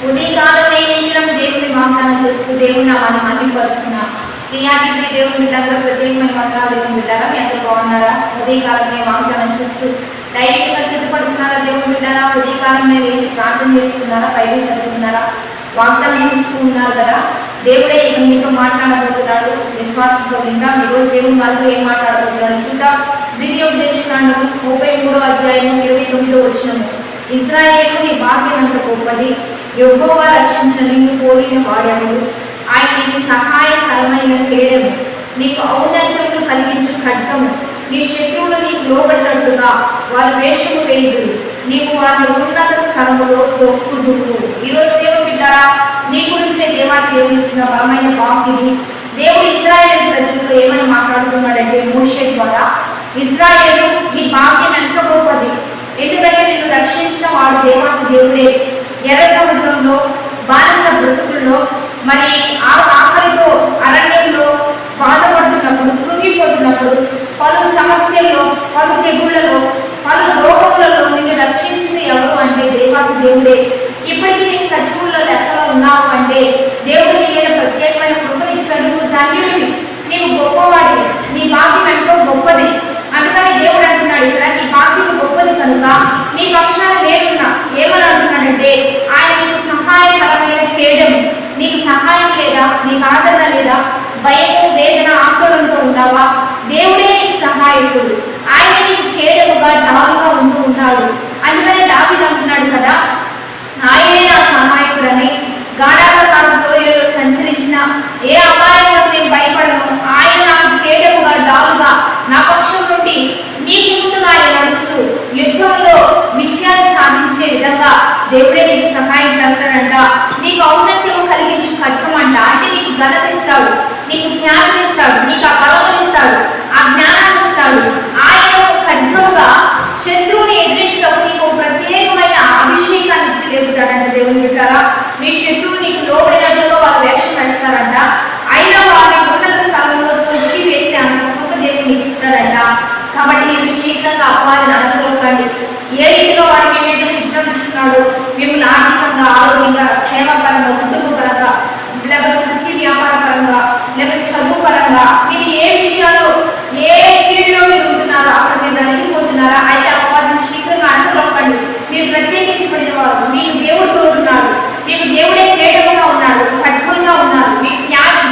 ఉదయకాలం దేవుని వాగ్దానం చేస్తూ దేవుని నామాన్ని మహిమపరుస్తున్నా. ప్రియానికి దేవుని బిడ్డగా ప్రత్యేకమైన వందనాలు దేవుని బిడ్డారా, మీ అందరూ బాగున్నారా? ఉదయకాలమే వాగ్దానం చూస్తూ డైరెక్ట్గా సిద్ధపడుతున్నారా? దేవుని బిడ్డారా, ఉదయకాలమే లేచి ప్రార్థన చేస్తున్నారా? బైబిల్ చదువుతున్నారా? వాగ్దానం చూస్తూ ఉన్నారు కదా. దేవుడే ఇక మీతో మాట్లాడబోతున్నాడు. విశ్వాసంతో విందాం. ఈరోజు దేవుని వాళ్ళు ఏం మాట్లాడబోతున్నాడు చూద్దాం. ద్వితీయోపదేశకాండము 33వ అధ్యాయము 29వ వచనము. ఇశ్రాయేలు నీ భాగ్యం అంత గొప్పది, యెహోవా రక్షించిన నిన్ను కోరిన వాడెవడు? ఆయన నీకు సహాయకరమైన కేడము, నీకు ఔన్నత్యములు కలిగించు ఖడ్గము. నీ శత్రువులు నీకు లోబడినట్టుగా వారి వేషము వేయుదురు, నీకు వారి ఉన్నత స్థలములో తొక్కుదురు. ఈరోజు దేవుడు బిడ్డారా, నీ గురించే దేవానికి దేవుడు ఇచ్చిన బలమైన వాక్యది. దేవుడు ఇశ్రాయేలు ప్రజలతో ఏమని మాట్లాడుతున్నాడంటే మోషే ద్వారా, ఇశ్రాయేలు నీ భాగ్యం ఎంత గొప్పది, ఎందుకంటే నిన్ను రక్షించిన వాడు దేవానికి దేవుడే. ఎర్ర సముద్రంలో బానిస బ్రతుకుల్లో మరి ఆకలితో అరణ్యంలో బాధపడుతున్నప్పుడు, కృంగిపోతున్నప్పుడు, పలు సమస్యల్లో, పలు తెగుళ్లలో, పలు రోగములలో నిన్ను రక్షించింది ఎవరు అంటే దేవానికి దేవుడే. ఇప్పటికీ నీ సజీవుల్లో లెక్కలో ఉన్నావు అంటే దేవుడు నీ మీద ప్రత్యేకమైన కృపనిచ్చాడు. నువ్వు ధన్యుడివి, నీవు గొప్పవాడివి, నీ భాగ్యం ఎంతో గొప్పది. అందుకని దేవుడు అంటున్నాడు ఇక్కడ, నీ భాగ్యం గొప్పది కనుక నీ పక్షాన నేనున్నా. ఏమని అంటున్నాడంటే ఆయన నీకు సహాయకరమైన కేడము. నీకు సహాయం లేదా, నీకు ఆదరణ లేదా, భయము వేదన ఆందోళనతో ఉన్నావా? దేవుడే నీకు సహాయకుడు. ఆయన నీకు కేడముగా డాలుగా ఉంటూ ఉన్నాడు. అందుకనే దావీదు అంటున్నాడు కదా, ఆయనే నా సహాయకుడని. గాఢాంధకార లోయలో సంచరించిన ఏ అపాయాలకు నేను భయపడను. ఆయన నాకు కేడముగా డాలుగా నా పక్షం నుండి నీకు ముందుగా ఆయన నడుస్తూ యుద్ధంలో విజయాన్ని సాధించే విధంగా దేవుడే నీకు సహాయం చేస్తాడంట. నీకు ఔన్నత్యం కలిగించు ఖడ్గం అంట. అంటే నీకు ఘనత ఇస్తాడు, నీకు జ్ఞానం ఇస్తాడు, నీకు ఆ బలం ఇస్తాడు, ఆ జ్ఞానాన్ని ఇస్తాడు. ఆయన ఖడ్గంగా శత్రువుని ఎదిరించడానికి నీకు ప్రత్యేకమైన అభిషేకాన్ని ఇచ్చి లేపుతాడంట. దేవుని బిడ్డారా, నీ శత్రువు నీకు లోబడినట్లుగా వారు వేషం వేస్తారంట. అయినా వారిని ఉన్నత స్థలంలో తొక్కి వేసే అంత గొప్ప దేవుడు నీకు ఇస్తాడంట. కాబట్టి నేను శీఘ్రంగా అపవాదిని అనుకోకండి. ఏ రీతిలో వాడు మీ మీద విజృంభిస్తున్నాడు, మిమ్మల్ని ఆర్థికంగా, ఆరోగ్యంగా, సేవాపరంగా, కుటుంబ పరంగా, లేకపోతే వృత్తి వ్యాపార పరంగా, లేకపోతే చదువు పరంగా, మీరు ఏ విషయాలు ఏ ఫీల్డ్లో మీరు ఉంటున్నారో అక్కడ మీరు నలిగిపోతున్నారా? అయితే అపవాదిని శీఘ్రంగా అనుకోకండి. మీరు ప్రత్యేకించబడిన వారు, మీకు దేవుడు తోడున్నాడు, మీకు దేవుడే కేడముగా ఉన్నాడు, ఖడ్గంగా ఉన్నాడు, మీకు జ్ఞానం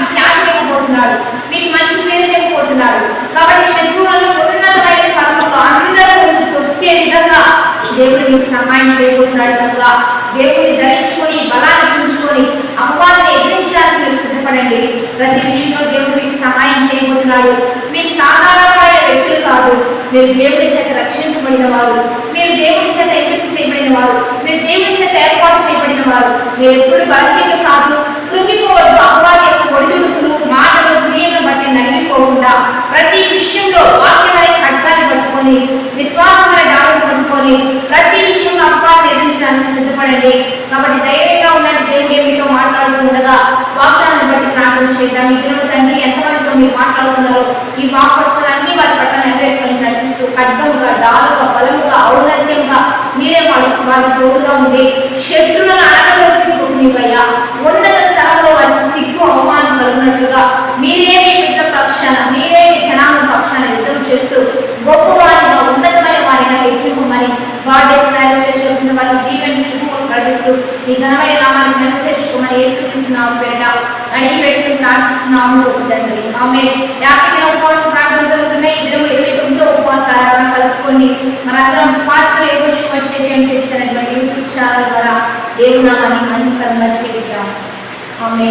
ఇవ్వబోతున్నాడు, మీకు మంచి పేరు ఇవ్వబోతున్నాడు. కాబట్టి శత్రువులను ఉన్నతమైన స్థలంలో అందరూ తొక్కే విధంగా దేవుడు మీకు సహాయం చేయబోతున్నాడు. కనుక దేవుడిని ధరించుకొని బలాన్ని పెంచుకొని అపవాదిని ఎదిరించడానికి మీరు సిద్ధపడండి. ప్రతి విషయంలో దేవుడు మీకు సహాయం చేయబోతున్నాడు. మీరు సాధారణమైన వ్యక్తులు కాదు, మీరు దేవుడి చేత రక్షించబడిన వారు, మీరు దేవుడి చేత ఎంపిక చేయబడిన వారు, మీరు దేవుడి చేత ఏర్పాటు చేయబడిన వారు. మీరు ఎప్పుడు బలహీనలు కాదు, కృంగిపోవద్దు. అపవాది యొక్క ఒడిదుడుకులు, మాటలు, క్రియలను బట్టి నలిగిపోకుండా ప్రతి విషయంలో వాక్యమైన ఖడ్గాన్ని పట్టుకొని, విశ్వాసమైన డాలను పట్టుకొని ప్రతి విషయంలో అపవాదిని ఎదిరించడానికి సిద్ధపడండి. కాబట్టి ధైర్యంగా ఉండండి. దేవుడు మీతో మాట్లాడుతూ ఉండగా వాగ్దానాన్ని బట్టి ప్రార్థన చేద్దాం. ఈ దినము తండ్రి ఎంతమందితో మీరు మాట్లాడుతున్నారో ఈ వాక్వచనాలన్నీ వారి పట్ల నెరవేర్కొని నడిపిస్తూ ఖడ్గముగా, డాలుగా, బలముగా, ఔన్నత్యంగా మీరే వారి తోడుగా ఉండి శత్రువులను అడగలోకి నీవయ్యా ఉన్నత స్థలంలో వారికి సిగ్గు అవమానం కలుగునట్లుగా మీరే మీ బిడ్డ పక్షాన, మీరే మీ జనాల పక్షాన యుద్ధం చేస్తూ గొప్పవారిగా, ఉన్నతమైన వారిగా హెచ్చుకోమని చెప్తున్న వారికి దీవెన శుభం ప్రకటిస్తూ ఈ ఘనమైన నామాన్ని మేము తెచ్చుకోమని యేసుక్రీస్తు పేట అడిగి పెట్టుకుని ప్రార్థిస్తున్నాము తండ్రి. ఆమె 50 దిన ఉపవాస ప్రార్థన జరుగుతున్నాయి. ఈ దినం 29వ ఉపవాస ఆరాధన కలుసుకోండి. మనందరం పాస్టర్ చేసినటువంటి యూట్యూబ్ ఛానల్ ద్వారా దేవునామాన్ని మహిమకరంగా చేద్దాం. ఆమె